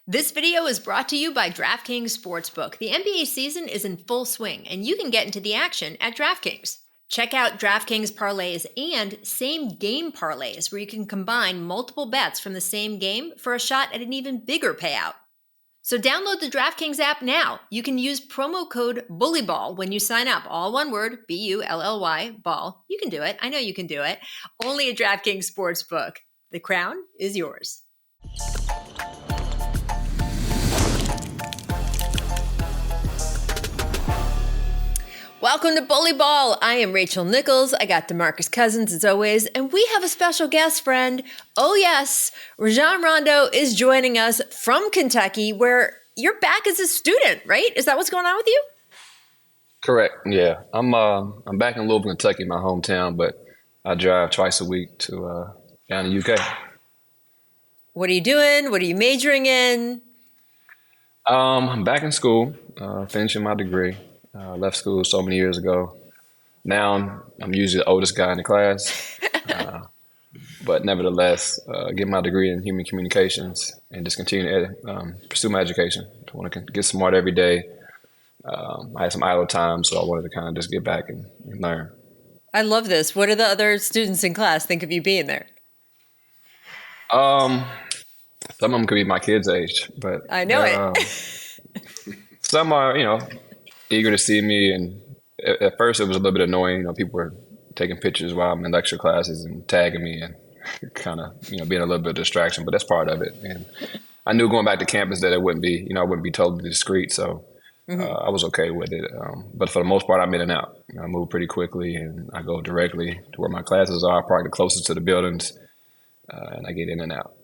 This video is brought to you by DraftKings Sportsbook. The NBA season is in full swing, and you can get into the action at DraftKings. Check out DraftKings parlays and same-game parlays, where you can combine multiple bets from the same game for a shot at an even bigger payout. So download the DraftKings app now. You can use promo code BULLYBALL when you sign up. All one word, B-U-L-L-Y, ball. You can do it. I know you can do it. Only at DraftKings Sportsbook. The crown is yours. Welcome to Bully Ball. I am Rachel Nichols. I got Demarcus Cousins as always, and we have a special guest friend. Oh yes, Rajon Rondo is joining us from Kentucky, where you're back as a student, right? Is that what's going on with you? Correct. Yeah, I'm back in Louisville, Kentucky, my hometown, but I drive twice a week to down in the UK. What are you doing? What are you majoring in? I'm back in school, finishing my degree. Left school so many years ago. Now I'm usually the oldest guy in the class, but nevertheless, get my degree in human communications and just continue to pursue my education. I want to get smart every day. I had some idle time, so I wanted to kind of just get back and learn. I love this. What do the other students in class think of you being there? Some of them could be my kids' age, but I know it. Some are, eager to see me, and at first it was a little bit annoying. People were taking pictures while I'm in lecture classes and tagging me, and kind of being a little bit of distraction. But that's part of it. And I knew going back to campus that it wouldn't be, I wouldn't be totally discreet, so I was okay with it. But for the most part, I'm in and out. I move pretty quickly, and I go directly to where my classes are, probably the closest to the buildings, and I get in and out.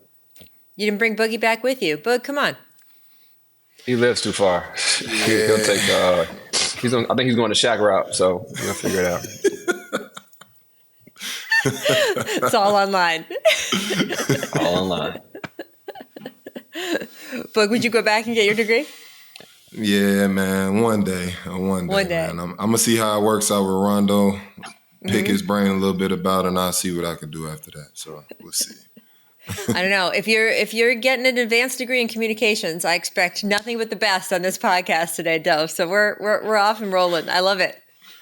You didn't bring Boogie back with you. Boog, come on. He lives too far. He'll take. I think he's going the Shaq route, so we'll figure it out. It's all online. All online. Boog, would you go back and get your degree? Yeah, man. One day. Man. I'm gonna see how it works out with Rondo. Pick his brain a little bit about it, and I'll see what I can do after that. So we'll see. I don't know. If you're getting an advanced degree in communications, I expect nothing but the best on this podcast today, Dove. So we're off and rolling. I love it.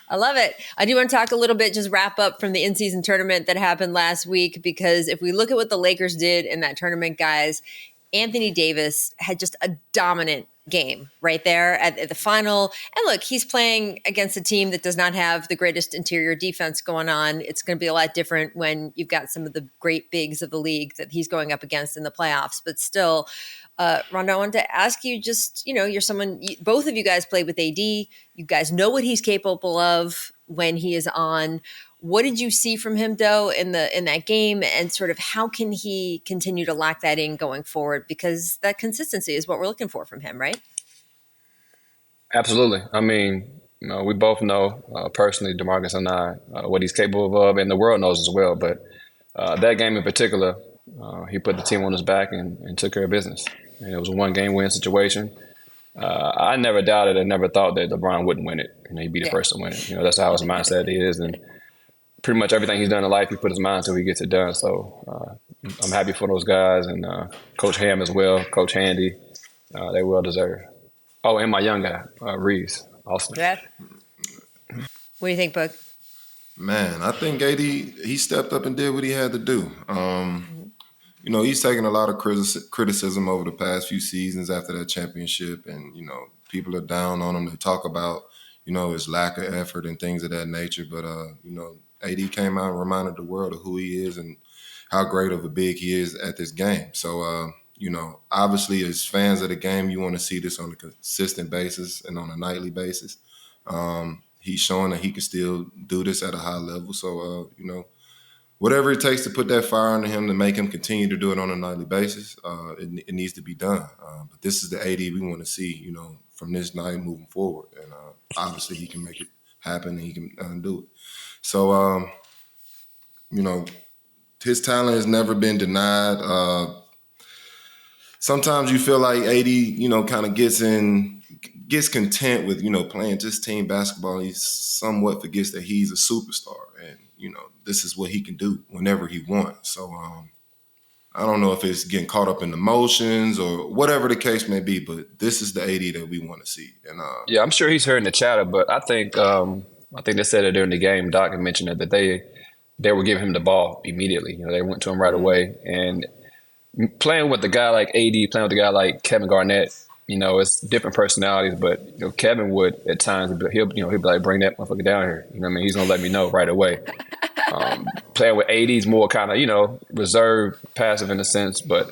I do want to talk a little bit, just wrap up from the in-season tournament that happened last week, because if we look at what the Lakers did in that tournament, guys, Anthony Davis had just a dominant game right there at the final. And look, he's playing against a team that does not have the greatest interior defense going on. It's going to be a lot different when you've got some of the great bigs of the league that he's going up against in the playoffs. But still, Rondo, I wanted to ask you, just, you're someone, both of you guys played with AD. You guys know what he's capable of when he is on. What did you see from him, though, in that game, and sort of how can he continue to lock that in going forward? Because that consistency is what we're looking for from him, right? Absolutely. I mean, we both know personally, Demarcus and I, what he's capable of, and the world knows as well. But that game in particular, he put the team on his back and took care of business. And it was a one-game win situation. I never doubted and never thought that LeBron wouldn't win it. He'd be the first to win it. That's how his mindset is, and pretty much everything he's done in life, he put his mind to, he gets it done. So I'm happy for those guys, and Coach Ham as well, Coach Handy. They well deserved. Oh, and my young guy, Reeves, Austin. Yeah. What do you think, Boog? Man, I think AD, he stepped up and did what he had to do. He's taken a lot of criticism over the past few seasons after that championship, and, people are down on him. They talk about, his lack of effort and things of that nature. But, AD came out and reminded the world of who he is and how great of a big he is at this game. So, obviously as fans of the game, you want to see this on a consistent basis and on a nightly basis. He's showing that he can still do this at a high level. So, whatever it takes to put that fire under him to make him continue to do it on a nightly basis, it needs to be done. But this is the AD we want to see, from this night moving forward. And obviously he can make it happen and he can do it. So, his talent has never been denied. Sometimes you feel like AD, kind of gets content with, playing just team basketball. He somewhat forgets that he's a superstar, and, this is what he can do whenever he wants. So I don't know if it's getting caught up in the motions or whatever the case may be, but this is the AD that we want to see. And Yeah, I'm sure he's hearing the chatter, but I think they said it during the game. Doc had mentioned it, that they were giving him the ball immediately. You know, they went to him right away. And playing with a guy like AD, playing with a guy like Kevin Garnett, you know, it's different personalities. But you know, Kevin would at times he'll be like, bring that motherfucker down here. You know what I mean? He's gonna let me know right away. Playing with AD's more kind of, you know, reserved, passive in a sense. But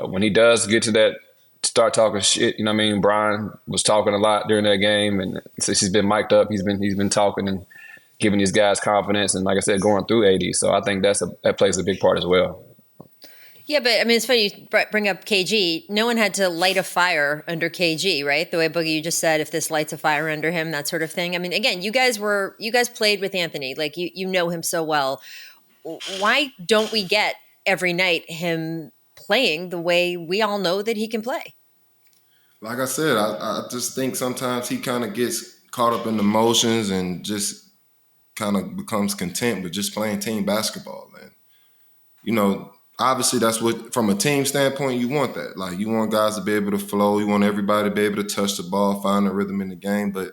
when he does get to that, start talking shit, you know what I mean? Brian was talking a lot during that game, and since he's been mic'd up, he's been talking and giving these guys confidence, and like I said, going through AD. So I think that plays a big part as well. Yeah, but I mean, it's funny you bring up KG. No one had to light a fire under KG, right? The way Boogie, you just said, if this lights a fire under him, that sort of thing. I mean, again, you guys played with Anthony, like you know him so well. Why don't we get every night him playing the way we all know that he can play? like I said, I just think sometimes he kind of gets caught up in the motions and just kind of becomes content with just playing team basketball. And, you know, obviously that's what, from a team standpoint, you want that. Like, you want guys to be able to flow. You want everybody to be able to touch the ball, find a rhythm in the game. But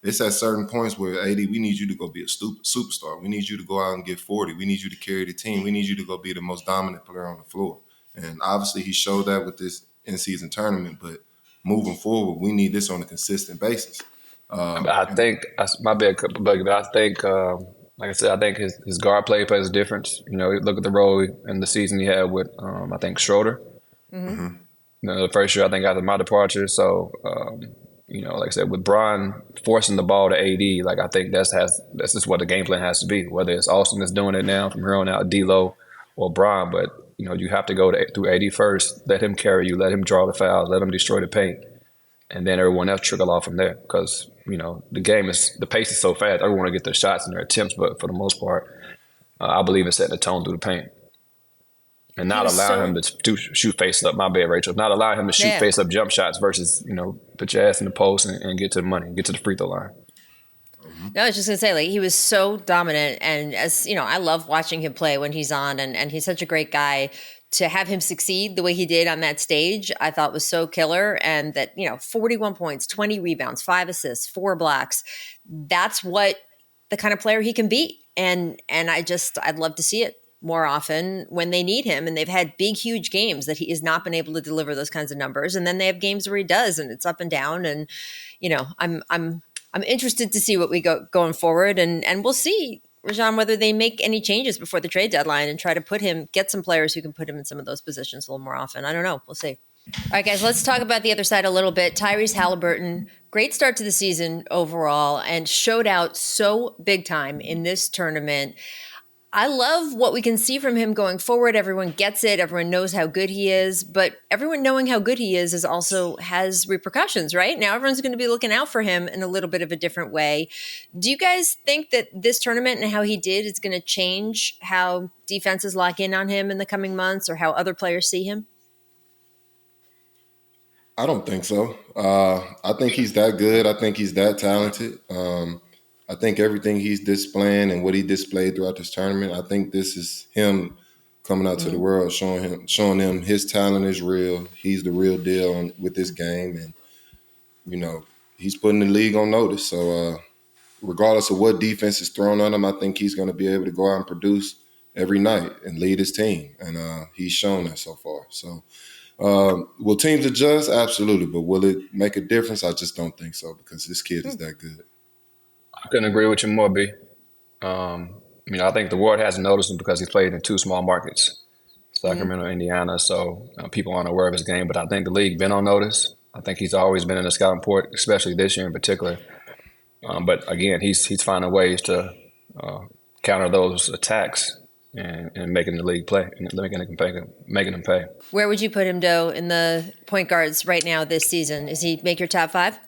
it's at certain points where, AD, we need you to go be a superstar. We need you to go out and get 40. We need you to carry the team. We need you to go be the most dominant player on the floor. And obviously he showed that with this in-season tournament. But moving forward, we need this on a consistent basis. I think, my bad, Buggy, but I think, like I said, I think his guard play plays a difference. You know, look at the role in the season he had with, I think, Schroeder. You know, the first year, I think, after my departure. So, you know, like I said, with Brian forcing the ball to AD, like I think that's just what the game plan has to be. Whether it's Austin that's doing it now from here on out, D'Lo or Brian, but you know, you have to go through AD first. Let him carry you. Let him draw the fouls. Let him destroy the paint, and then everyone else trickle off from there. Because you know, the pace is so fast. Everyone want to get their shots and their attempts, but for the most part, I believe in setting the tone through the paint. And not allowing him to shoot face up. My bad, Rachel. Not allowing him to shoot face up jump shots versus, you know, put your ass in the post and get to the money, get to the free throw line. No, I was just gonna say, like, he was so dominant, and as you know, I love watching him play when he's on, and he's such a great guy. To have him succeed the way he did on that stage, I thought was so killer. And that, you know, 41 points, 20 rebounds, 5 assists, 4 blocks. That's what the kind of player he can be. And I'd love to see it more often when they need him. And they've had big, huge games that he has not been able to deliver those kinds of numbers. And then they have games where he does, and it's up and down. And, you know, I'm interested to see what we going forward. And we'll see, Rajon, whether they make any changes before the trade deadline and try to get some players who can put him in some of those positions a little more often. I don't know. We'll see. All right, guys, let's talk about the other side a little bit. Tyrese Halliburton, great start to the season overall, and showed out so big time in this tournament. I love what we can see from him going forward. Everyone gets it. Everyone knows how good he is, but everyone knowing how good he is also has repercussions, right? Now everyone's going to be looking out for him in a little bit of a different way. Do you guys think that this tournament and how he did is going to change how defenses lock in on him in the coming months, or how other players see him? I don't think so. I think he's that good. I think he's that talented. I think everything he's displaying and what he displayed throughout this tournament, I think this is him coming out to the world, showing them his talent is real. He's the real deal with this game. And, you know, he's putting the league on notice. So regardless of what defense is thrown on him, I think he's going to be able to go out and produce every night and lead his team. And he's shown that so far. So will teams adjust? Absolutely. But will it make a difference? I just don't think so, because this kid is that good. I couldn't agree with you more, B. You know, I think the world hasn't noticed him because he's played in 2 small markets, Sacramento, Indiana. So people aren't aware of his game, but I think the league been on notice. I think he's always been in the scouting report, especially this year in particular. But again, he's finding ways to counter those attacks and making the league play and making him pay. Where would you put him, Doe, in the point guards right now this season? Is he make your top 5?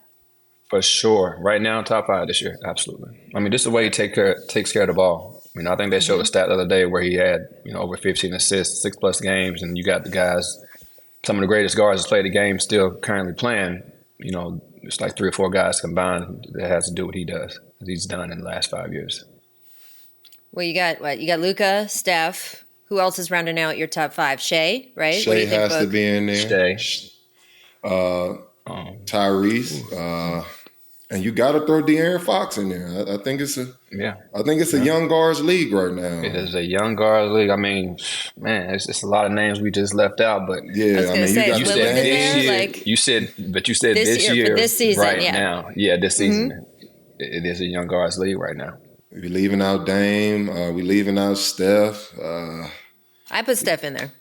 For sure. Right now, top 5 this year. Absolutely. I mean, just the way he takes care of the ball. I mean, I think they showed a stat the other day where he had, you know, over 15 assists, 6+ games, and you got the guys, some of the greatest guards that play the game still currently playing. You know, it's like 3 or 4 guys combined that has to do what he does, that he's done in the last 5 years. Well, you got Luka, Steph, Who else is rounding out your top 5? Shea, right? What do Shea you think, has to Book? be in there. Shay. Tyrese, and you got to throw De'Aaron Fox in there. I think it's a Yeah. young guards league right now. It is a young guard league. I mean, man, it's a lot of names we just left out. But I was Yeah, I gonna mean, say, you got is you the Lillard said in this there? year. Like You said this for year, this season, right yeah. now. Yeah, this season. It is a young guards league right now. we leaving out Dame. We leaving out Steph. I put Steph in there.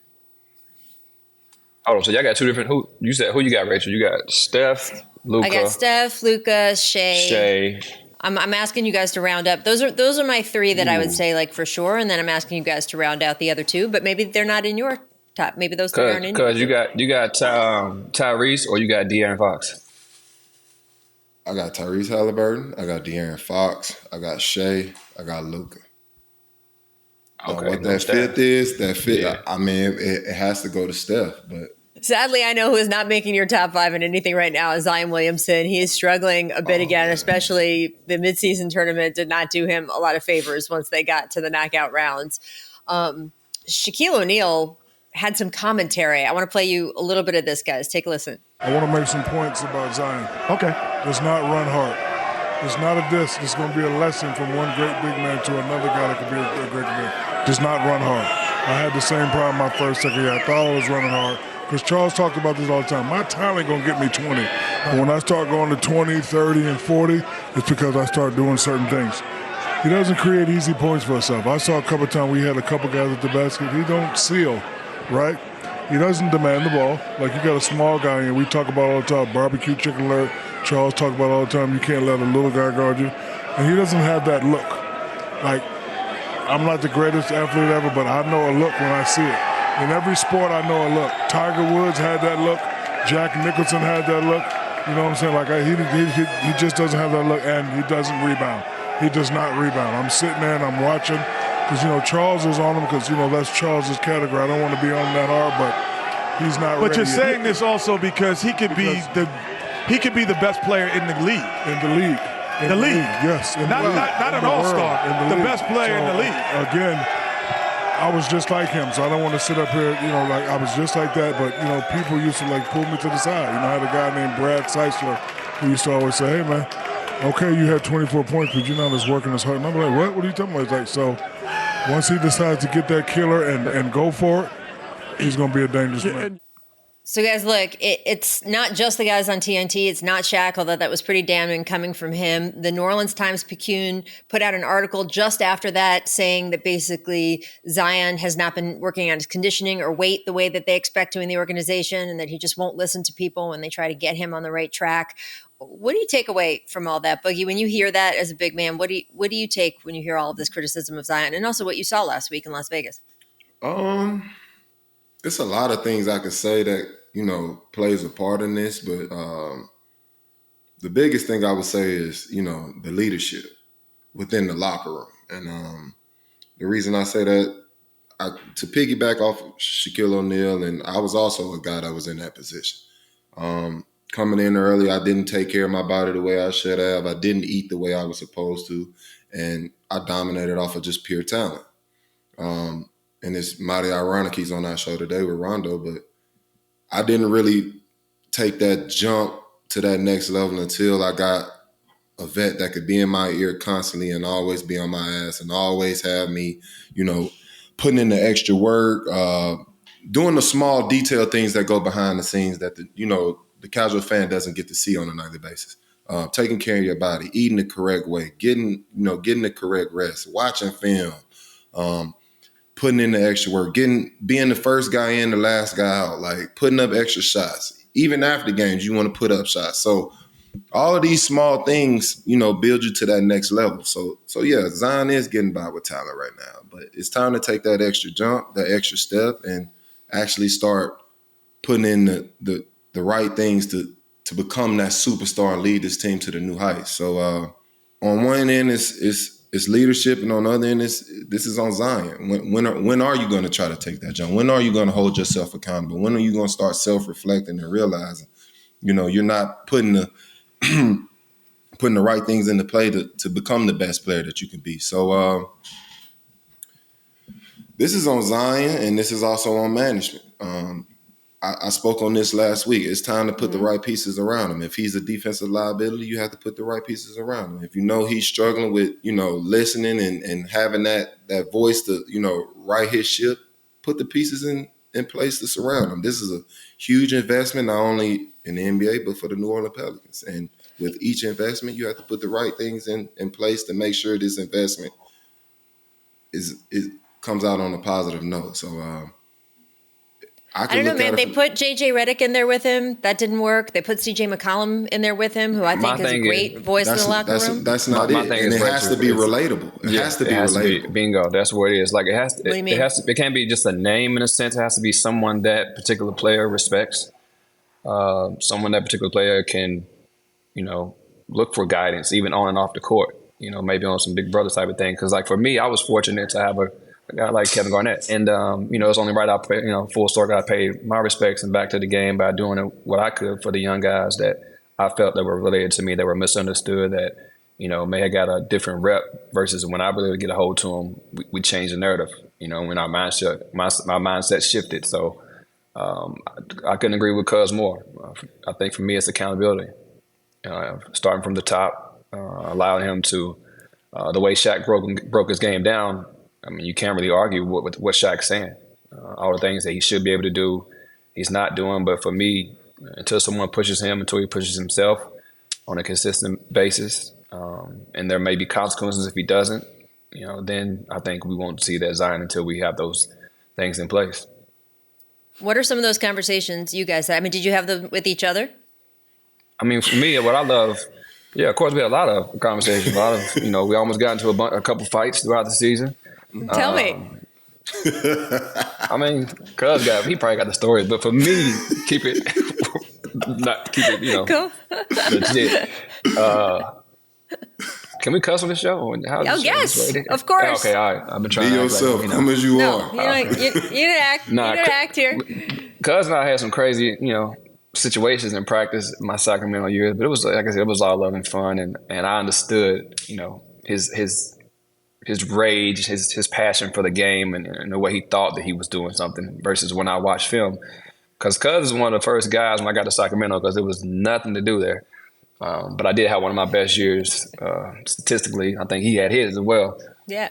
Oh, so y'all got two different. Who you said? Who you got, Rachel? You got Steph, Luka, I got Steph, Luka, Shea. Shay. I'm asking you guys to round up. Those are my 3 that I would say like for sure, and then I'm asking you guys to round out the other 2. But maybe they're not in your top. Maybe those 3 aren't in. Because you got Tyrese or you got De'Aaron Fox. I got Tyrese Halliburton. I got De'Aaron Fox. I got Shea. I got Luka. Okay, What no that Steph. fifth is, Yeah. I mean, it has to go to Steph, but Sadly, I know who is not making your top 5 in anything right now is Zion Williamson. He is struggling a bit again, especially the midseason tournament did not do him a lot of favors once they got to the knockout rounds. Shaquille O'Neal had some commentary. I want to play you a little bit of this, guys. Take a listen. I want to make some points about Zion. Okay. Does not run hard. It's not a diss. It's going to be a lesson from one great big man to another guy that could be a great man. Does not run hard. I had the same problem my first, second year. I thought I was running hard because Charles talked about this all the time. My talent going to get me 20. But when I start going to 20, 30, and 40, it's because I start doing certain things. He doesn't create easy points for himself. I saw a couple times we had a couple guys at the basket. He don't seal, right? He doesn't demand the ball. Like, you got a small guy, and we talk about all the time, barbecue chicken alert. Charles talk about all the time, you can't let a little guy guard you. And he doesn't have that look. Like, I'm not the greatest athlete ever, but I know a look when I see it. In every sport, I know a look. Tiger Woods had that look. Jack Nicholson had that look. You know what I'm saying? Like, he just doesn't have that look, and he doesn't rebound. He does not rebound. I'm sitting there and I'm watching. Because, Charles is on him because, that's Charles's category. I don't want to be on that hard, but he's not ready. But you're saying this also because he could be the best player in the league. In the league. In the league. Yes. Not an all-star. The best player in the league. Again, I was just like him, so I don't want to sit up here, like I was just like that. But, people used to, pull me to the side. I had a guy named Brad Seisler who used to always say, hey, man, okay, you had 24 points, but you're not as working as hard. And I'm like, what are you talking about? He's like, so once he decides to get that killer and go for it, he's going to be a dangerous man. So, guys, look, it's not just the guys on TNT. It's not Shaq, although that was pretty damning coming from him. The New Orleans Times-Picayune put out an article just after that saying that basically Zion has not been working on his conditioning or weight the way that they expect to in the organization, and that he just won't listen to people when they try to get him on the right track. What do you take away from all that, Boogie? When you hear that as a big man, what do you take when you hear all of this criticism of Zion, and also what you saw last week in Las Vegas? It's a lot of things I could say that, plays a part in this, but the biggest thing I would say is, the leadership within the locker room. And the reason I say that, to piggyback off of Shaquille O'Neal, and I was also a guy that was in that position. Coming in early, I didn't take care of my body the way I should have. I didn't eat the way I was supposed to, and I dominated off of just pure talent. And it's mighty ironic he's on our show today with Rondo, but I didn't really take that jump to that next level until I got a vet that could be in my ear constantly and always be on my ass and always have me, putting in the extra work, doing the small detailed things that go behind the scenes that the casual fan doesn't get to see on a nightly basis. Taking care of your body, eating the correct way, getting the correct rest, watching film, putting in the extra work, being the first guy in, the last guy out, like putting up extra shots. Even after games, you want to put up shots. So all of these small things, build you to that next level. So yeah, Zion is getting by with talent right now, but it's time to take that extra jump, that extra step, and actually start putting in the right things to become that superstar and lead this team to the new heights. So on one end, it's leadership, and on the other end, this is on Zion. When are you going to try to take that jump? When are you going to hold yourself accountable? When are you going to start self-reflecting and realizing, you're not putting the right things into play to become the best player that you can be? So This is on Zion, and this is also on management. I spoke on this last week. It's time to put the right pieces around him. If he's a defensive liability, you have to put the right pieces around him. If you know he's struggling with, listening and having that voice to, right his ship, put the pieces in place to surround him. This is a huge investment, not only in the NBA, but for the New Orleans Pelicans. And with each investment, you have to put the right things in place to make sure this investment comes out on a positive note. So, I don't know, man. They put JJ Redick in there with him. That didn't work. They put CJ McCollum in there with him, who I think is a great voice in the locker room. That's not it. And it has to be relatable. It has to be relatable. Bingo. That's what it is. Like it has to. What do you mean? It can't be just a name in a sense. It has to be someone that particular player respects. Someone that particular player can, look for guidance even on and off the court. Maybe on some big brother type of thing. Because like for me, I was fortunate to have a guy like Kevin Garnett. And, it's only right I full story, I paid my respects and back to the game by doing what I could for the young guys that I felt that were related to me, that were misunderstood, that, may have got a different rep versus when I really get a hold to them, we changed the narrative, when our mindset, my mindset shifted. So I couldn't agree with Cuz more. I think for me, it's accountability. Starting from the top, allowing him to, the way Shaq broke his game down, I mean, you can't really argue with what Shaq's saying. All the things that he should be able to do, he's not doing. But for me, until someone pushes him, until he pushes himself on a consistent basis, and there may be consequences if he doesn't, then I think we won't see that Zion until we have those things in place. What are some of those conversations you guys had? I mean, did you have them with each other? I mean, for me, what I love, yeah, of course, we had a lot of conversations. A lot of, we almost got into a couple fights throughout the season. Tell me. I mean, Cuz he probably got the stories, but for me, keep it, Cool. legit. Can we cuss on the show? Yes, of course. Okay, all right. I've been trying Be to yourself. Come as you are. You didn't act. You didn't act here. Cuz and I had some crazy, situations in practice my Sacramento years, but it was, like I said, it was all love and fun, and I understood, his rage, his passion for the game, and the way he thought that he was doing something versus when I watched film. Because Cuz is one of the first guys when I got to Sacramento, because there was nothing to do there. But I did have one of my best years statistically. I think he had his as well. Yeah.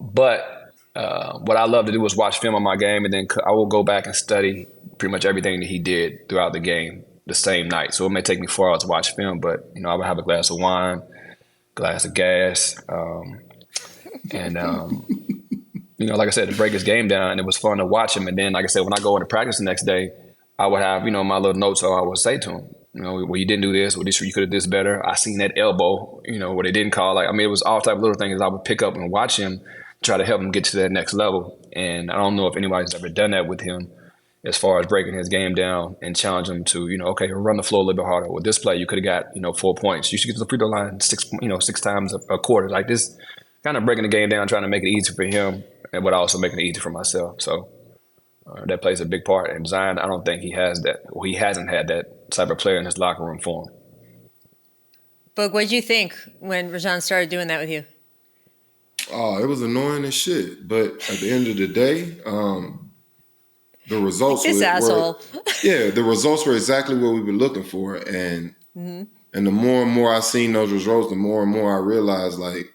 But what I love to do was watch film on my game, and then I will go back and study pretty much everything that he did throughout the game the same night. So it may take me 4 hours to watch film, but I would have a glass of wine, glass of gas, and like I said, to break his game down, and it was fun to watch him. And then, like I said, when I go into practice the next day, I would have my little notes I would say to him. Well, you didn't do this. Well, you could have did this better. I seen that elbow. What they didn't call. It was all type of little things I would pick up and watch him, try to help him get to that next level. And I don't know if anybody's ever done that with him, as far as breaking his game down and challenge him to, okay, run the floor a little bit harder. With this play, you could have got 4 points. You should get to the free throw line 6 times a quarter. Like this, kind of breaking the game down, trying to make it easy for him, but also making it easy for myself. So that plays a big part. And Zion, I don't think he has that. Well, he hasn't had that type of player in his locker room for him. But what did you think when Rajon started doing that with you? Oh, it was annoying as shit. But at the end of the day, the results the results were exactly what we were looking for. And and the more and more I seen those results, the more and more I realized, like,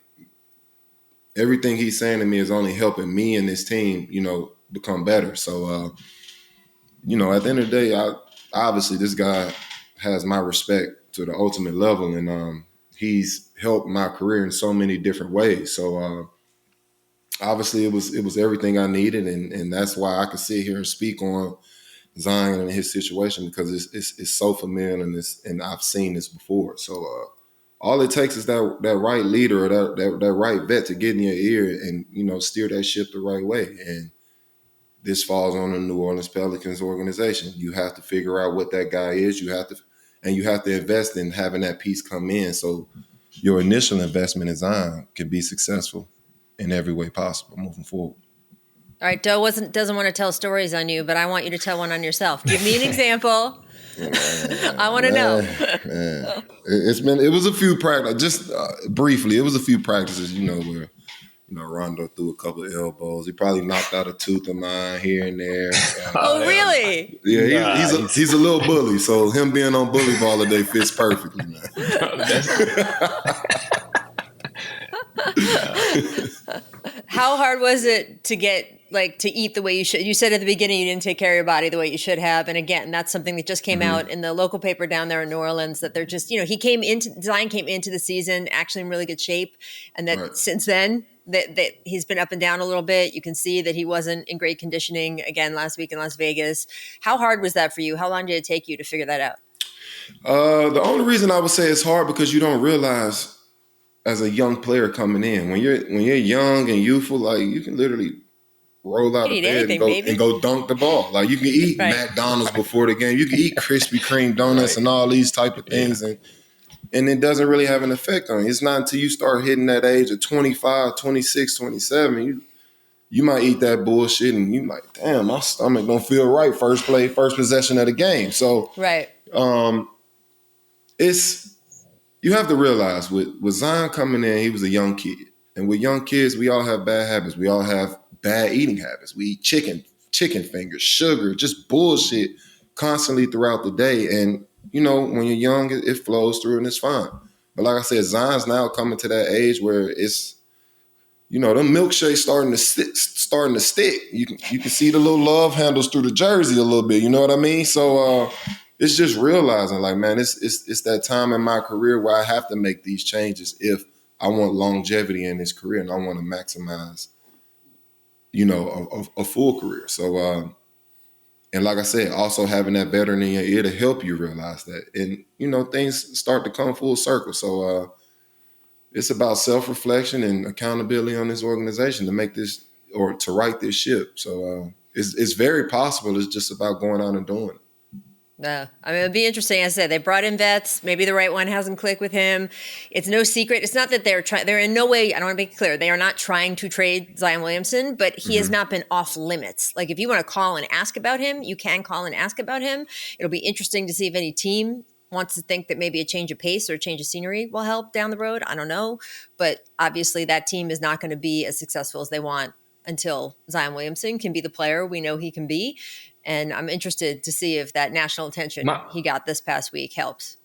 everything he's saying to me is only helping me and this team, become better. So, at the end of the day, obviously this guy has my respect to the ultimate level, and he's helped my career in so many different ways. So, obviously it was everything I needed, and that's why I could sit here and speak on Zion and his situation, because it's so familiar, and I've seen this before. So, all it takes is that right leader, or that right vet to get in your ear and, steer that ship the right way. And this falls on the New Orleans Pelicans organization. You have to figure out what that guy is. You have to invest in having that piece come in, so your initial investment in Zion can be successful in every way possible moving forward. All right, Doe doesn't want to tell stories on you, but I want you to tell one on yourself. Give me an example. I want to know. It was a few practices, just briefly. It was a few practices, where Rondo threw a couple of elbows. He probably knocked out a tooth of mine here and there. Oh, really? Yeah, he's a little bully. So him being on bully ball today fits perfectly, man. How hard was it to get to eat the way you should? You said at the beginning you didn't take care of your body the way you should have, and again, that's something that just came out in the local paper down there in New Orleans. That they're just, Zion came into the season actually in really good shape, and that since then that he's been up and down a little bit. You can see that he wasn't in great conditioning again last week in Las Vegas. How hard was that for you? How long did it take you to figure that out? The only reason I would say it's hard because you don't realize as a young player coming in when you're young and youthful, like you can literally roll out of bed and go dunk the ball. Like you can eat McDonald's before the game. You can eat Krispy Kreme donuts and all these type of things, and it doesn't really have an effect on you. It's not until you start hitting that age of 25, 26, 27, you might eat that bullshit and you like, damn, my stomach don't feel right first possession of the game. So you have to realize with Zion coming in, he was a young kid. And with young kids, we all have bad habits. We all have bad eating habits. We eat chicken fingers, sugar, just bullshit constantly throughout the day. And, when you're young, it flows through and it's fine. But like I said, Zion's now coming to that age where it's, them milkshakes starting to stick. You can see the little love handles through the jersey a little bit. You know what I mean? So it's just realizing, like, man, it's that time in my career where I have to make these changes if I want longevity in this career and I want to maximize, a full career. So, and like I said, also having that veteran in your ear to help you realize that. And, things start to come full circle. So it's about self-reflection and accountability on this organization to make this or to right this ship. So it's very possible. It's just about going out and doing it. Yeah. It'd be interesting. As I said, they brought in vets. Maybe the right one hasn't clicked with him. It's no secret. It's not that they're in no way, I don't want to make it clear, they are not trying to trade Zion Williamson, but he has not been off limits. Like if you want to call and ask about him, you can call and ask about him. It'll be interesting to see if any team wants to think that maybe a change of pace or a change of scenery will help down the road. I don't know. But obviously that team is not going to be as successful as they want until Zion Williamson can be the player we know he can be. And I'm interested to see if that national attention he got this past week helps.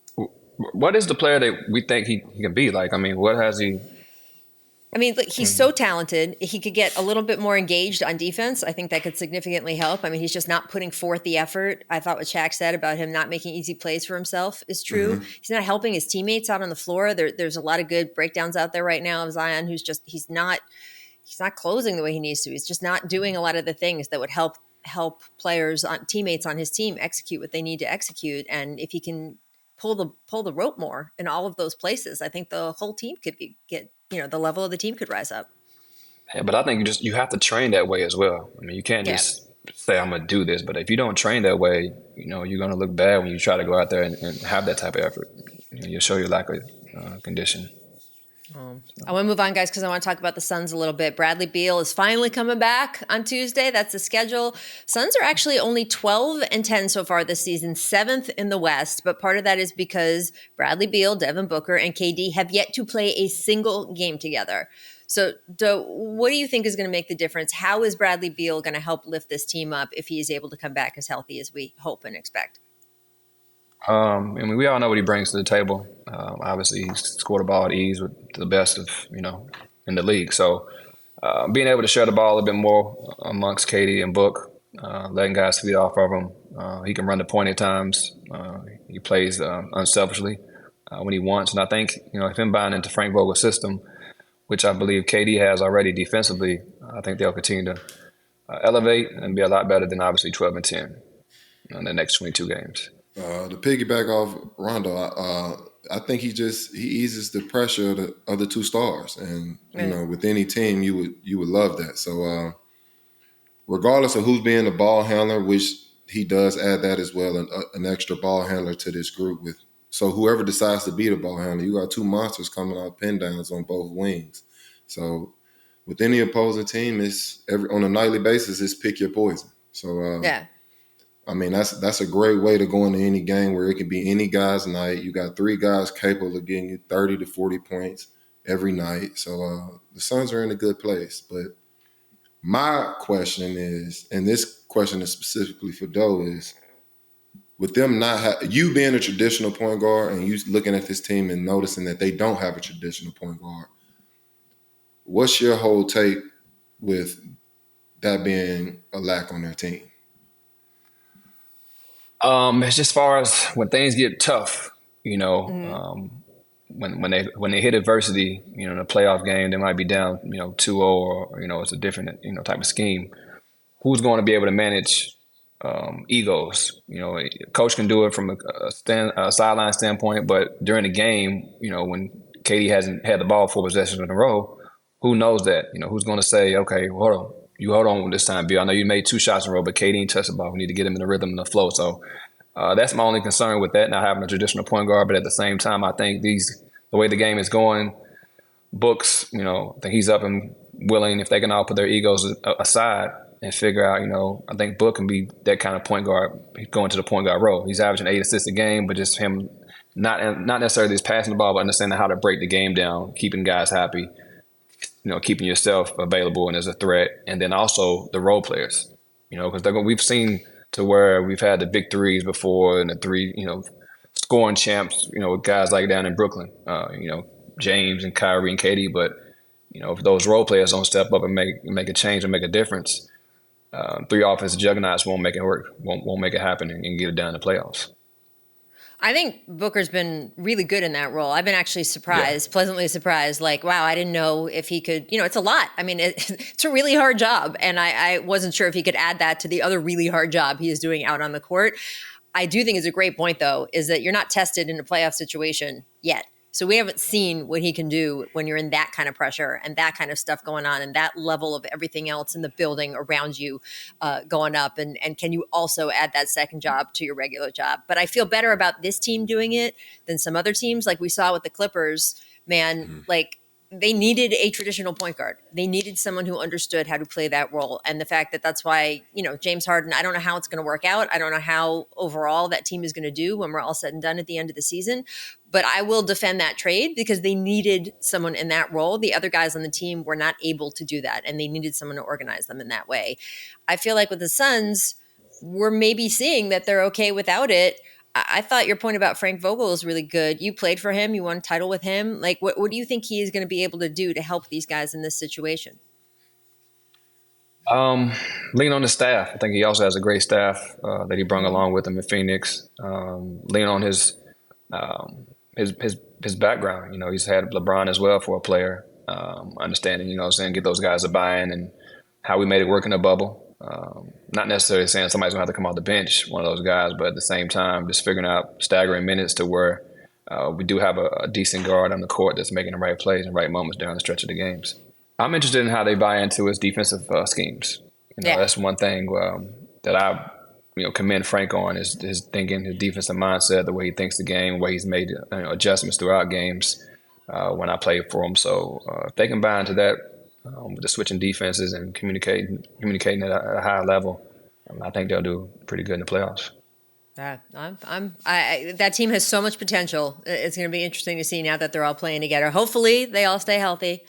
What is the player that we think he can be? Like, what has he? Look, he's so talented. He could get a little bit more engaged on defense. I think that could significantly help. He's just not putting forth the effort. I thought what Shaq said about him not making easy plays for himself is true. He's not helping his teammates out on the floor. There's a lot of good breakdowns out there right now of Zion, who's just he's not closing the way he needs to. He's just not doing a lot of the things that would help players teammates on his team execute what they need to execute. And if he can pull the rope more in all of those places, I think the whole team could get the level of the team could rise up. Yeah, but I think you have to train that way as well. You can't just say I'm gonna do this, but if you don't train that way, you're gonna look bad when you try to go out there and have that type of effort. You'll show your lack of condition. I want to move on, guys, because I want to talk about the Suns a little bit. Bradley Beal is finally coming back on Tuesday. That's the schedule. Suns are actually only 12-10 so far this season, 7th in the West. But part of that is because Bradley Beal, Devin Booker, and KD have yet to play a single game together. So, what do you think is going to make the difference? How is Bradley Beal going to help lift this team up if he is able to come back as healthy as we hope and expect? We all know what he brings to the table. Obviously, he's scored the ball at ease with the best of, in the league. So being able to share the ball a little bit more amongst KD and Book, letting guys feed off of him. He can run the point at times. He plays unselfishly when he wants. And I think, if him buying into Frank Vogel's system, which I believe KD has already defensively, I think they'll continue to elevate and be a lot better than obviously 12-10 in the next 22 games. To piggyback off Rondo, I think he eases the pressure of the two stars, and with any team you would love that. So regardless of who's being the ball handler, which he does add that as well, an extra ball handler to this group. So whoever decides to be the ball handler, you got two monsters coming out pin downs on both wings. So with any opposing team, on a nightly basis, it's pick your poison. So that's a great way to go into any game where it can be any guy's night. You got three guys capable of getting you 30 to 40 points every night. So the Suns are in a good place. But my question is, and this question is specifically for Doe, is with them not you being a traditional point guard and you looking at this team and noticing that they don't have a traditional point guard, what's your whole take with that being a lack on their team? It's just as far as when things get tough, when they hit adversity, in a playoff game, they might be down, 2-0 or, it's a different, type of scheme. Who's going to be able to manage egos? A coach can do it from a sideline standpoint, but during the game, when KD hasn't had the ball 4 possessions in a row, who knows that? Who's going to say, okay, hold on. You hold on this time, Bill. I know you made 2 shots in a row, but KD ain't touched the ball. We need to get him in the rhythm and the flow. So that's my only concern with that, not having a traditional point guard. But at the same time, I think the way the game is going, Books, I think he's up and willing, if they can all put their egos aside and figure out, I think Book can be that kind of point guard going to the point guard role. He's averaging 8 assists a game, but just him not necessarily just passing the ball, but understanding how to break the game down, keeping guys happy, keeping yourself available and as a threat, and then also the role players, because we've seen to where we've had the big threes before and the 3, scoring champs, with guys like down in Brooklyn, James and Kyrie and KD, but if those role players don't step up and make a change and make a difference, 3 offensive juggernauts won't make it work, won't make it happen and get it down in the playoffs. I think Booker's been really good in that role. I've been actually surprised, pleasantly surprised. Like, wow, I didn't know if he could, it's a lot. I mean, it's a really hard job. And I wasn't sure if he could add that to the other really hard job he is doing out on the court. I do think it's a great point, though, is that you're not tested in a playoff situation yet. So we haven't seen what he can do when you're in that kind of pressure and that kind of stuff going on and that level of everything else in the building around you going up. And can you also add that second job to your regular job? But I feel better about this team doing it than some other teams. Like we saw with the Clippers, man, like they needed a traditional point guard. They needed someone who understood how to play that role. And the fact that that's why, James Harden, I don't know how it's going to work out. I don't know how overall that team is going to do when we're all said and done at the end of the season. But I will defend that trade because they needed someone in that role. The other guys on the team were not able to do that, and they needed someone to organize them in that way. I feel like with the Suns, we're maybe seeing that they're okay without it. I thought your point about Frank Vogel is really good. You played for him. You won a title with him. Like, what do you think he is going to be able to do to help these guys in this situation? Lean on the staff. I think he also has a great staff that he brought along with him in Phoenix. Lean on his background. He's had LeBron as well for a player. Understanding, get those guys a buy-in and how we made it work in a bubble. Not necessarily saying somebody's gonna have to come off the bench, one of those guys, but at the same time, just figuring out staggering minutes to where we do have a decent guard on the court that's making the right plays and right moments during the stretch of the games. I'm interested in how they buy into his defensive schemes. That's one thing that I commend Frank on is his thinking, his defensive mindset, the way he thinks the game, the way he's made adjustments throughout games when I played for him. So if they can buy into that with the switching defenses and communicating at a high level, I think they'll do pretty good in the playoffs. That team has so much potential. It's going to be interesting to see now that they're all playing together. Hopefully they all stay healthy.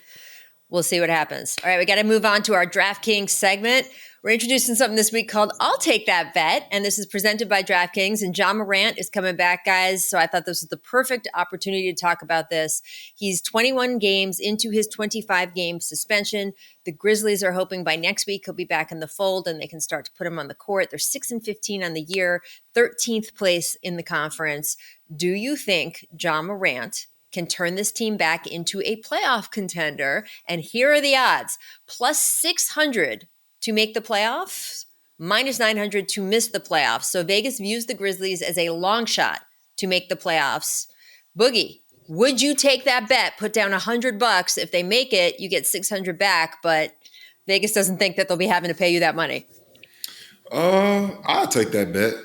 We'll see what happens. All right, we got to move on to our DraftKings segment. We're introducing something this week called I'll Take That Bet, and this is presented by DraftKings, and Ja Morant is coming back, guys, so I thought this was the perfect opportunity to talk about this. He's 21 games into his 25-game suspension. The Grizzlies are hoping by next week he'll be back in the fold and they can start to put him on the court. They're 6-15 on the year, 13th place in the conference. Do you think Ja Morant can turn this team back into a playoff contender? And here are the odds. Plus 600 to make the playoffs, minus 900 to miss the playoffs. So Vegas views the Grizzlies as a long shot to make the playoffs. Boogie, would you take that bet? Put down $100. If they make it, you get 600 back, but Vegas doesn't think that they'll be having to pay you that money. I'll take that bet.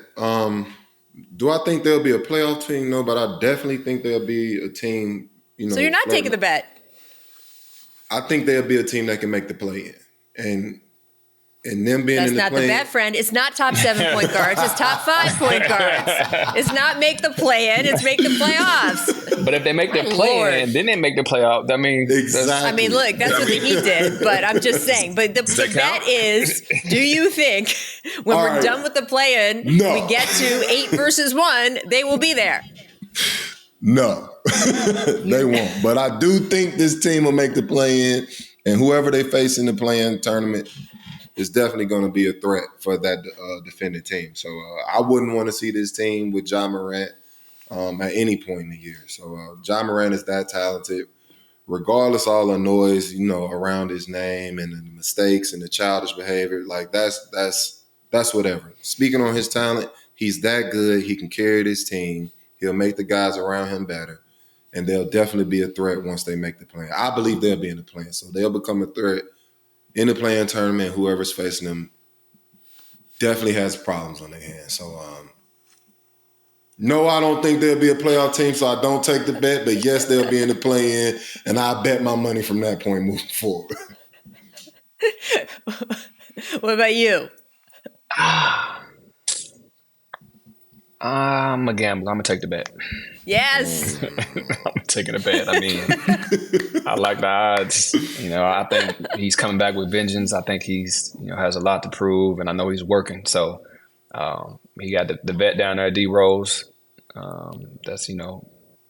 Do I think there'll be a playoff team? No, but I definitely think there'll be a team, So you're not taking the bet? I think there'll be a team that can make the play in. and them being That's in the not play. the bet, friend. It's not top 7 point guards. It's top 5 point guards. It's not make the play-in. It's make the playoffs. But if they make the play-in, then they make the playoff. I mean, Exactly. I mean, look, that's what the Heat did. But I'm just saying. But the bet is, do you think when we're done with the play-in, we get to 8 versus 1, they will be there? No, they won't. But I do think this team will make the play-in, and whoever they face in the play-in tournament is definitely going to be a threat for that defending team. So I wouldn't want to see this team with Ja Morant at any point in the year. So Ja Morant is that talented. Regardless of all the noise, around his name and the mistakes and the childish behavior, like that's whatever. Speaking on his talent, he's that good. He can carry this team. He'll make the guys around him better. And they'll definitely be a threat once they make the play. I believe they'll be in the play. So they'll become a threat in the play-in tournament. Whoever's facing them definitely has problems on their hands. So, no, I don't think they'll be a playoff team, so I don't take the bet. But, yes, they'll be in the play-in, and I bet my money from that point moving forward. What about you? I'm a gambler. I'm going to take the bet. Yes. I'm taking a bet. I mean, I like the odds. I think he's coming back with vengeance. I think he's, has a lot to prove, and I know he's working. So he got the vet down there, D Rose. That's,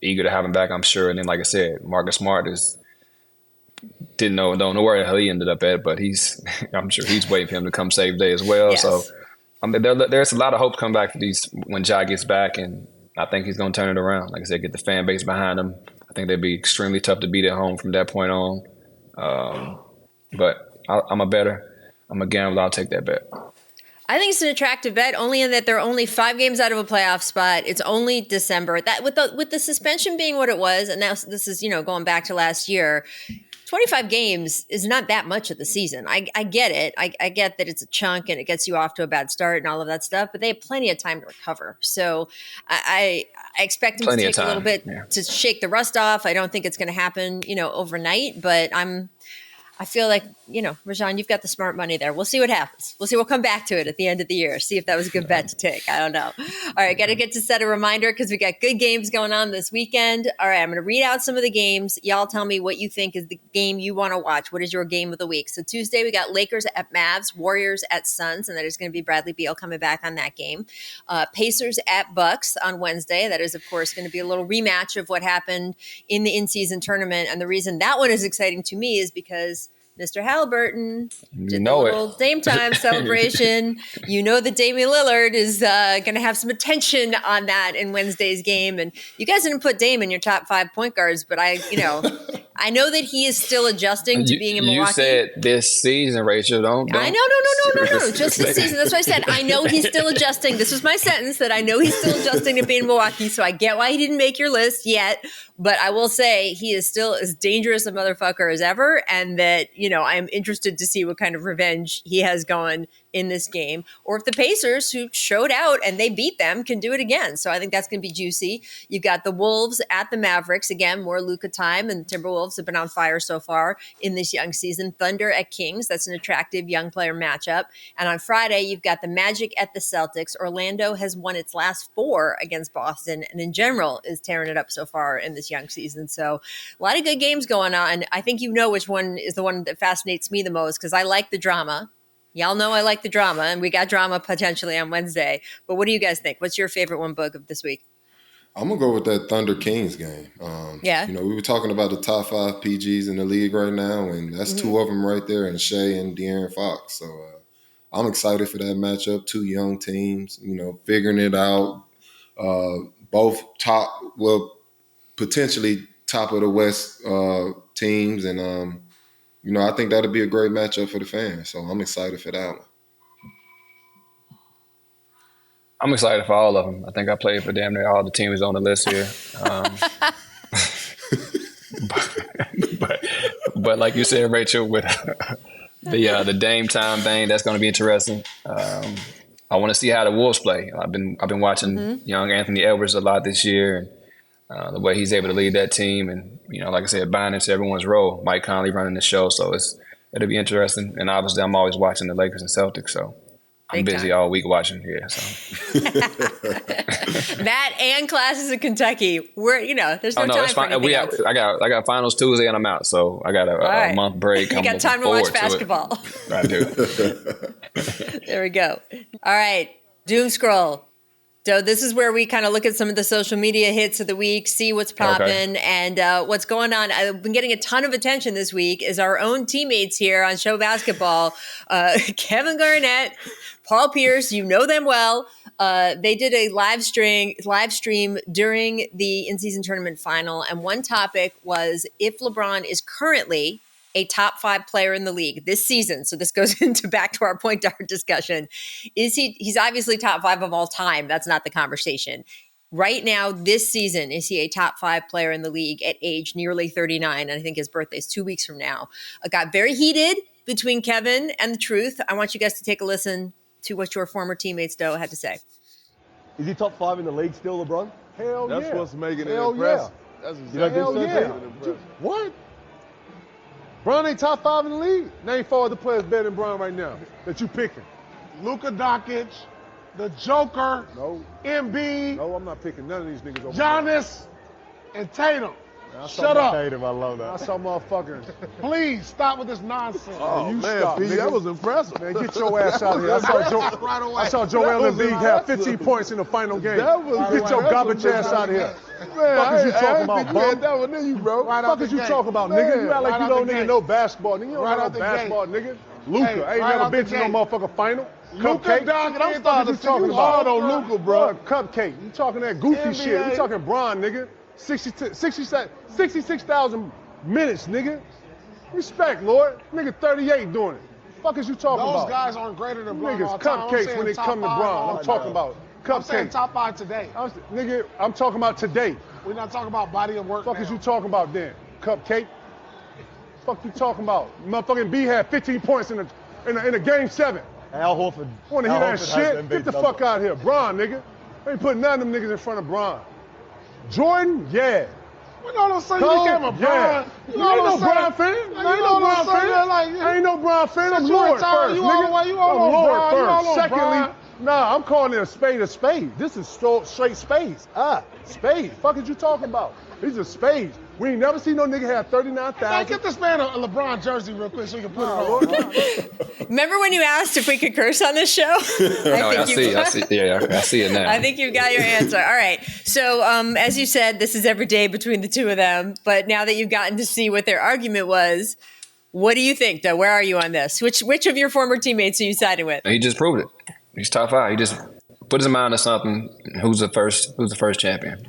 eager to have him back, I'm sure. And then, like I said, Marcus Smart don't know where the hell he ended up at, but I'm sure he's waiting for him to come save day as well. Yes. So there's a lot of hope coming back for these when Ja gets back, and I think he's going to turn it around. Like I said, get the fan base behind him. I think they'd be extremely tough to beat at home from that point on. But I'm a bettor. I'm a gambler. I'll take that bet. I think it's an attractive bet, only in that they're only 5 games out of a playoff spot. It's only December. That with the suspension being what it was, and now this is going back to last year. 25 games is not that much of the season. I get it. I get that it's a chunk and it gets you off to a bad start and all of that stuff, but they have plenty of time to recover. So I expect them to take a little bit to shake the rust off. I don't think it's going to happen, overnight, but I feel like, Rajon, you've got the smart money there. We'll see what happens. We'll come back to it at the end of the year, see if that was a good bet to take. I don't know. All right, got to get to set a reminder because we got good games going on this weekend. All right, I'm going to read out some of the games. Y'all tell me what you think is the game you want to watch. What is your game of the week? So Tuesday, we got Lakers at Mavs, Warriors at Suns, and that is going to be Bradley Beal coming back on that game. Pacers at Bucks on Wednesday. That is, of course, going to be a little rematch of what happened in the in-season tournament. And the reason that one is exciting to me is because Mr. Halliburton did the little Dame Time celebration. That Damian Lillard is going to have some attention on that in Wednesday's game. And you guys didn't put Dame in your top 5 point guards, but I know that he is still adjusting to being in Milwaukee. You said this season, Rachel. Don't. I know. No. Just this season. That's what I said. I know he's still adjusting. This was my sentence, that I know he's still adjusting to being in Milwaukee. So I get why he didn't make your list yet. But I will say he is still as dangerous a motherfucker as ever. And that, I'm interested to see what kind of revenge he has going in this game. Or if the Pacers, who showed out and they beat them, can do it again. So I think that's going to be juicy. You've got the Wolves at the Mavericks. Again, more Luka time, and the Timberwolves have been on fire so far in this young season. Thunder at Kings. That's an attractive young player matchup. And on Friday, you've got the Magic at the Celtics. Orlando has won its last 4 against Boston, and in general is tearing it up so far in this young season. So a lot of good games going on. I think which one is the one that fascinates me the most, because I like the drama. Y'all know I like the drama, and we got drama potentially on Wednesday. But what do you guys think? What's your favorite one, Book, of this week? I'm going to go with that Thunder Kings game. We were talking about the top 5 PGs in the league right now, and that's 2 of them right there, and Shea and De'Aaron Fox. So I'm excited for that matchup. 2 young teams, figuring it out. Both potentially top of the West teams, and I think that'll be a great matchup for the fans. So I'm excited for that one. I'm excited for all of them. I think I played for damn near all the teams on the list here. But like you said, Rachel, with the Dame Time thing, that's going to be interesting. I want to see how the Wolves play. I've been watching young Anthony Edwards a lot this year, and the way he's able to lead that team, and like I said, buying into everyone's role. Mike Conley running the show, so it's it'll be interesting. And obviously, I'm always watching the Lakers and Celtics, so I'm Big busy time. all week watching. Yeah, so That and classes in Kentucky. There's no time it's for fine. anything else. I got finals Tuesday and I'm out, so I got a month break. You I'm got time to looking watch forward basketball. I do. There we go. All right, doom scroll. So this is where we kind of look at some of the social media hits of the week, see what's popping, and what's going on. I've been getting a ton of attention this week is our own teammates here on Show Basketball, Kevin Garnett, Paul Pierce. You know them well. They did a live stream during the in-season tournament final, and one topic was if LeBron is currently a top 5 player in the league this season. So this goes into back to our point guard discussion. He's obviously top 5 of all time. That's not the conversation. Right now, this season, is he a top 5 player in the league at age nearly 39? And I think his birthday is 2 weeks from now. It got very heated between Kevin and the Truth. I want you guys to take a listen to what your former teammates, Doe, had to say. Is he top 5 in the league still, LeBron? Hell yeah. That's what's making it Hell impressive. Yeah. That's You don't exactly think what's so, making it impressive. What? Bron ain't top 5 in the league. Name 4 other players better than Bron right now that you picking. Luka Doncic, the Joker, No, Embiid, no, I'm not picking none of these niggas over. Giannis, and Tatum. I Shut up. Tatum, I love I that. saw motherfuckers. Please stop with this nonsense. Oh, You man, stop, P, nigga. that was impressive. Man, get your ass out of here. Right away. I saw Joel That was Embiid have impressive. 15 points in the final game. That was Get your impressive. garbage ass out of here. Man, Fuck is you talking about, think you bum? had that one in you, bro. What the fuck is you talking about, Man, nigga? You act like right you out don't the nigga gate. know basketball. Nigga, you don't Right know out the basketball, nigga. Luka, Hey, ain't right never out been the to no gate. motherfucking final. Luka Cupcake. Doncic What the ain't fuck is you started talking you about? hard on Luka, bro. What, Cupcake. You talking that goofy NBA. shit. You talking Bron, nigga. 66,000 minutes, nigga. Respect, Lord. Nigga 38 doing it. Fuck is you talking Those about? guys aren't greater than Bron all Niggas the time. I'm cupcakes saying when they top come to 5 Bron. all I'm talking about I'm saying cupcakes. top 5 today. Nigga, I'm talking about today. We're not talking about body of work Fuck now. is you talking about then? Cupcake? Fuck you talking about? Motherfucking B had 15 points in a game 7. Al Horford. Wanna hear Al that Horford has shit? Embiid's Get the number. fuck out of here. Bron, nigga. I ain't putting none of them niggas in front of Bron. Jordan? Yeah. When all of a sudden Cole? you became a Yeah. Bron. I ain't no Bron fan. I ain't no Bron fan. I ain't no Bron fan. I'm Since you Lord retired, first, you all nigga. the way- you all I'm on Lord Bron. You all first. on Secondly, Bron. nah, I'm calling it a spade a spade. This is straight spades. Spade. Fuck is you talking about? These are spades. We ain't never seen no nigga have Hey, 39,000. get this man a LeBron jersey real quick so you can put it on. Remember when you asked if we could curse on this show? I see. Yeah, I see it now. I think you've got your answer. All right. So, as you said, this is every day between the two of them. But now that you've gotten to see what their argument was, what do you think, though? Where are you on this? Which of your former teammates are you siding with? He just proved it. He's top 5. He just put his mind to something. Who's the first champion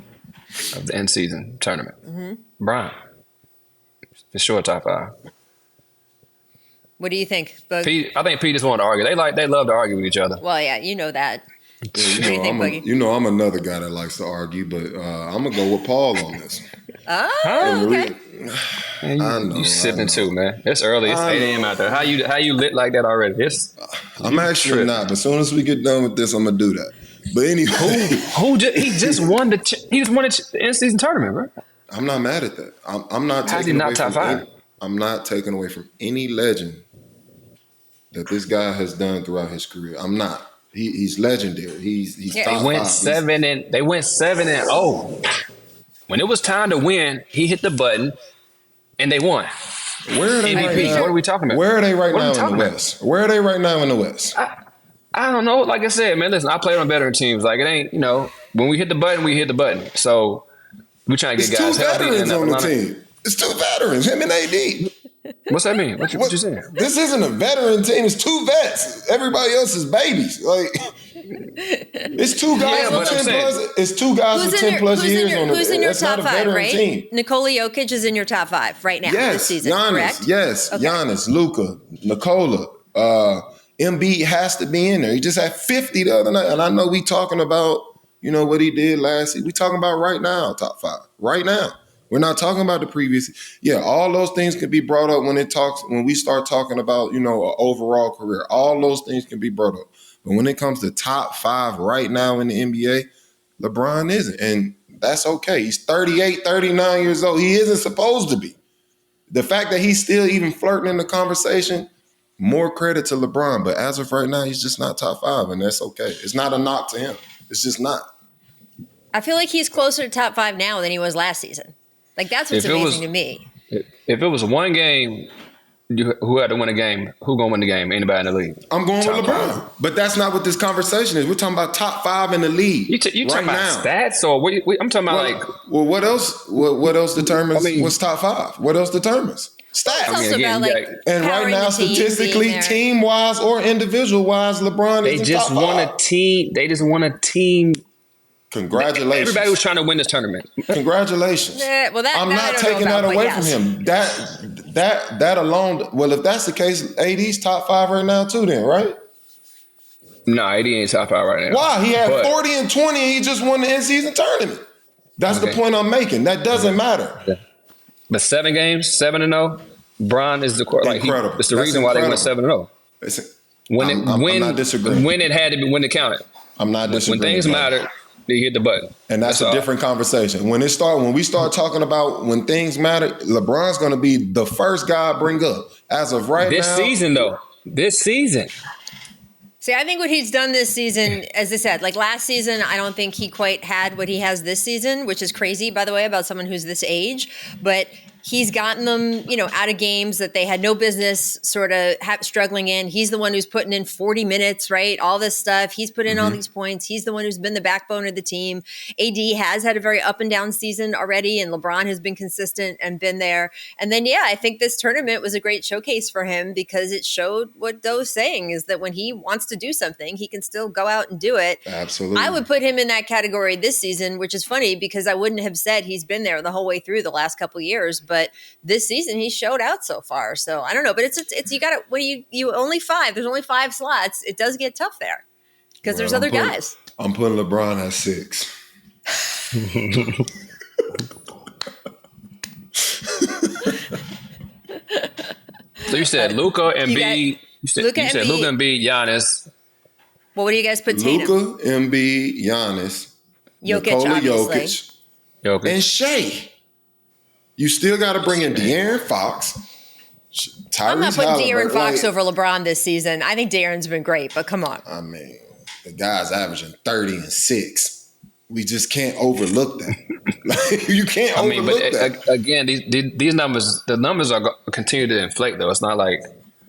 of the end season tournament? Bron. For sure, top 5. What do you think, Boog? Pete, I think Pete just wanted to argue. They love to argue with each other. Well, yeah, you know that. Yeah, What do you think, Boogie? I'm another guy that likes to argue, but I'm gonna go with Paul on this. Oh, okay. Man, I know, you sipping I know. too, man. It's early. It's I 8 a.m. out there. How you lit like that already? I'm actually tripping. not, but as soon as we get done with this, I'm gonna do that. But anyway, He just won the end season tournament, bro. I'm not mad at that. I'm not How's he taking not away top from 5? I'm not taking away from any legend that this guy has done throughout his career. I'm not. He's legendary. He's Yeah, top They went 5. 7-0. When it was time to win, he hit the button and they won. Where are they right MVP. now? What are we talking about? Where are they right What are now we in the talking about? West? Where are they right now in the West? I don't know. Like I said, man, listen, I played on veteran teams. Like it ain't, when we hit the button, we hit the button. So we trying to It's get two guys healthy. veterans on the Atlanta. team. It's 2 veterans, him and AD. What's that mean? What you saying? This isn't a veteran team. It's 2 vets. Everybody else is babies. Like it's 2 guys Yeah, with but I'm 10 saying- plus. It's 2 guys with 10 plus years on the. Who's in your That's not top a 5, veteran right? team. Nikola Jokic is in your top 5 right now this Yes, season, Giannis. correct? Yes, Okay. Giannis, Luka, Nikola, Embiid has to be in there. He just had 50 the other night, and I know we talking about what he did last season. We talking about right now, top 5, right now. We're not talking about the previous. Yeah, all those things can be brought up when we start talking about an overall career. All those things can be brought up, but when it comes to top 5 right now in the NBA, LeBron isn't, and that's okay. He's 38, 39 years old. He isn't supposed to be. The fact that he's still even flirting in the conversation, more credit to LeBron. But as of right now, he's just not top 5, and that's okay. It's not a knock to him. It's just not. I feel like he's closer to top 5 now than he was last season. Like, that's what's amazing to me. If it was one game, who had to win a game? Who gonna win the game? Anybody in the league? I'm going with LeBron. But that's not what this conversation is. We're talking about top 5 in the league. You talking about stats, or I'm talking about Well, what else? What else determines what's top 5? What else determines? Stats. And right now, statistically, team-wise or individual-wise, LeBron is in top 5. They just won a team. Congratulations. Everybody was trying to win this tournament. Congratulations. I'm not taking that away from him. That alone, well, if that's the case, AD's top 5 right now too then, right? No, AD ain't top 5 right now. Why? He had 40 and 20 and he just won the in-season tournament. That's the point I'm making. That doesn't matter. Yeah. But 7 games, 7-0, Bron is the incredible. It's the reason why they went 7-0. I'm not disagreeing. When it had to be, when it counted. I'm not disagreeing. When things mattered, they hit the button. And that's a different conversation. When we start talking about when things matter, LeBron's going to be the first guy I bring up. As of right now. This season. See, I think what he's done this season, as I said, like last season, I don't think he quite had what he has this season, which is crazy, by the way, about someone who's this age. But he's gotten them, out of games that they had no business sort of struggling in. He's the one who's putting in 40 minutes, right? All this stuff. He's put in all these points. He's the one who's been the backbone of the team. AD has had a very up and down season already, and LeBron has been consistent and been there. And then, I think this tournament was a great showcase for him because it showed what Doe's saying is that when he wants to do something, he can still go out and do it. Absolutely. I would put him in that category this season, which is funny because I wouldn't have said he's been there the whole way through the last couple of years, but this season he showed out so far. So I don't know, but it's you got to, when you only 5, there's only 5 slots. It does get tough there because there's other guys. I'm putting LeBron at 6. So you said Luka and B. You said Luka and B, Giannis. Well, what do you guys put Tatum? Luka, Embiid, Giannis, Jokic, Nikola obviously. Jokic, and Shea. You still got to bring in De'Aaron Fox. I'm not putting De'Aaron Fox over LeBron this season. I think De'Aaron's been great, but come on. I mean, the guy's averaging 30 and 6. We just can't overlook that. You can't overlook that. Again, these numbers, the numbers are continue to inflate, though. It's not like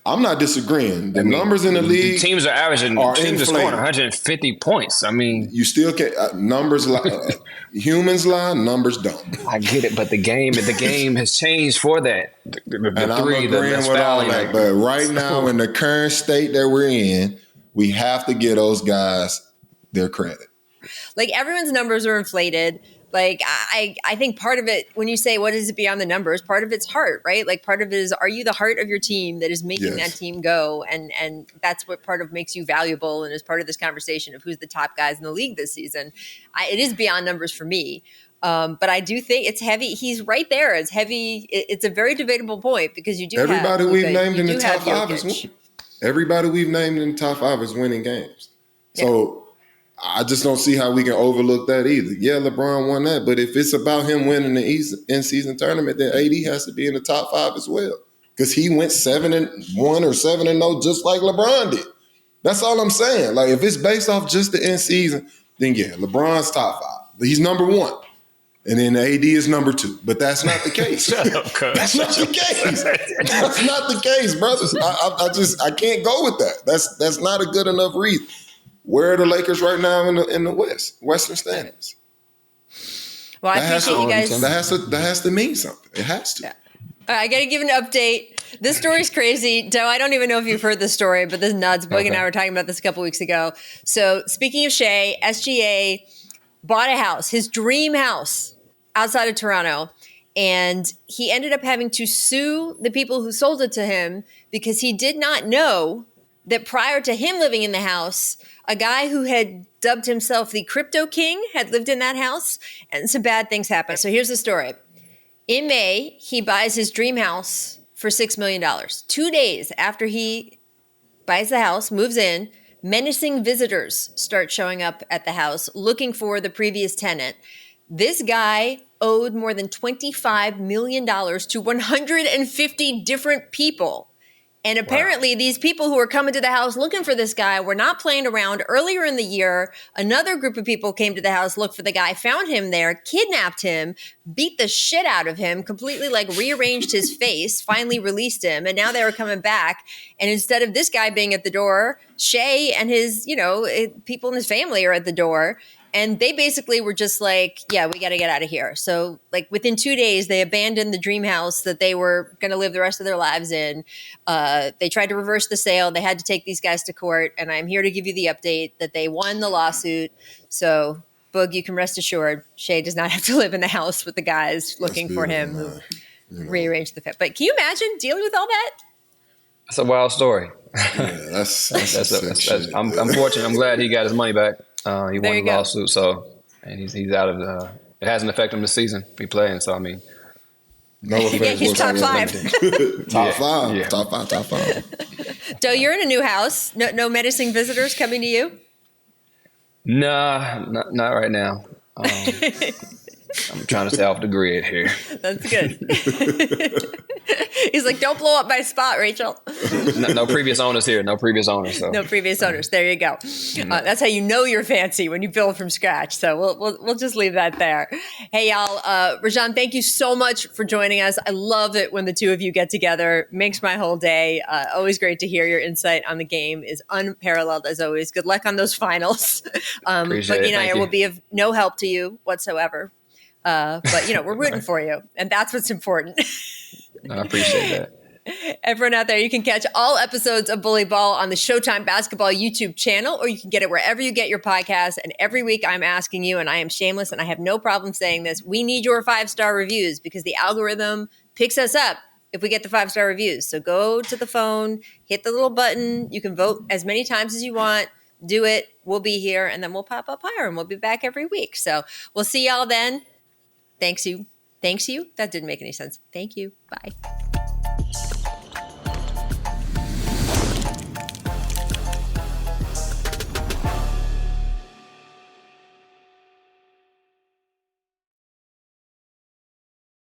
I'm not disagreeing. The numbers in the league, the teams are averaging. Teams are scoring 150 points. I mean, you still can't. Numbers lie. Humans lie. Numbers don't. I get it, but the game has changed for that. And I'm agreeing with all that. But right now, in the current state that we're in, we have to give those guys their credit. Like everyone's numbers are inflated. Like I think part of it, when you say what is it beyond the numbers, part of it's heart, right? Like part of it is, are you the heart of your team that is making that team go? And that's what part of makes you valuable and is part of this conversation of who's the top guys in the league this season. It is beyond numbers for me. But I do think it's heavy. He's right there. It's heavy. It's a very debatable point because you do everybody have we've Luka, named in the top 5 is winning. Everybody we've named in the top 5 is winning games. So I just don't see how we can overlook that either. Yeah, LeBron won that, but if it's about him winning the in-season tournament, then AD has to be in the top 5 as well because he went 7-1 or 7-0 just like LeBron did. That's all I'm saying. Like if it's based off just the in-season, then LeBron's top 5. He's number 1. And then AD is number 2. But that's not the case. Shut up, Cuz. That's not the case. That's not the case, brothers. I can't go with that. That's not a good enough reason. Where are the Lakers right now in the Western standings? Well, I appreciate you guys. That has to mean something. It has to. Yeah. All right, I got to give an update. This story's crazy. Joe, I don't even know if you've heard this story, but this is nuts. Boog and I were talking about this a couple weeks ago. So speaking of Shea, SGA bought a house, his dream house outside of Toronto. And he ended up having to sue the people who sold it to him because he did not know that prior to him living in the house, a guy who had dubbed himself the Crypto King had lived in that house, and some bad things happened. So here's the story. In May, he buys his dream house for $6 million. 2 days after he buys the house, moves in, menacing visitors start showing up at the house looking for the previous tenant. This guy owed more than $25 million to 150 different people. And apparently these people who were coming to the house looking for this guy were not playing around. Earlier in the year, another group of people came to the house, looked for the guy, found him there, kidnapped him, beat the shit out of him, completely like rearranged his face, finally released him. And now they were coming back. And instead of this guy being at the door, Shay and his, people in his family are at the door. And they basically were just like, yeah, we got to get out of here. So like within 2 days, they abandoned the dream house that they were going to live the rest of their lives in. They tried to reverse the sale. They had to take these guys to court. And I'm here to give you the update that they won the lawsuit. So Boog, you can rest assured, Shay does not have to live in the house with the guys looking for him who rearranged the fit. But can you imagine dealing with all that? That's a wild story. Yeah, that's I'm fortunate. I'm glad he got his money back. He won the lawsuit, and he's out of the. It hasn't affected him this season. He playing, so I mean, no effect. He's top five. Top five. So you're in a new house. No menacing visitors coming to you? Nah, not right now. I'm trying to stay off the grid here. That's good. He's like, don't blow up my spot, Rachel. No previous owners here. No previous owners. So. No previous owners. There you go. That's how you know you're fancy, when you build from scratch. So we'll just leave that there. Hey, y'all. Rajon, thank you so much for joining us. I love it when the two of you get together. Makes my whole day. Always great to hear your insight on the game. Is unparalleled as always. Good luck on those finals. But I will be of no help to you whatsoever. But we're rooting for you, and that's what's important. I appreciate that. Everyone out there, you can catch all episodes of Bully Ball on the Showtime Basketball YouTube channel, or you can get it wherever you get your podcasts. And every week I'm asking you, and I am shameless and I have no problem saying this, we need your 5-star reviews because the algorithm picks us up if we get the 5-star reviews. So go to the phone, hit the little button. You can vote as many times as you want. Do it. We'll be here, and then we'll pop up higher, and we'll be back every week. So we'll see y'all then. Thanks you. That didn't make any sense. Thank you. Bye.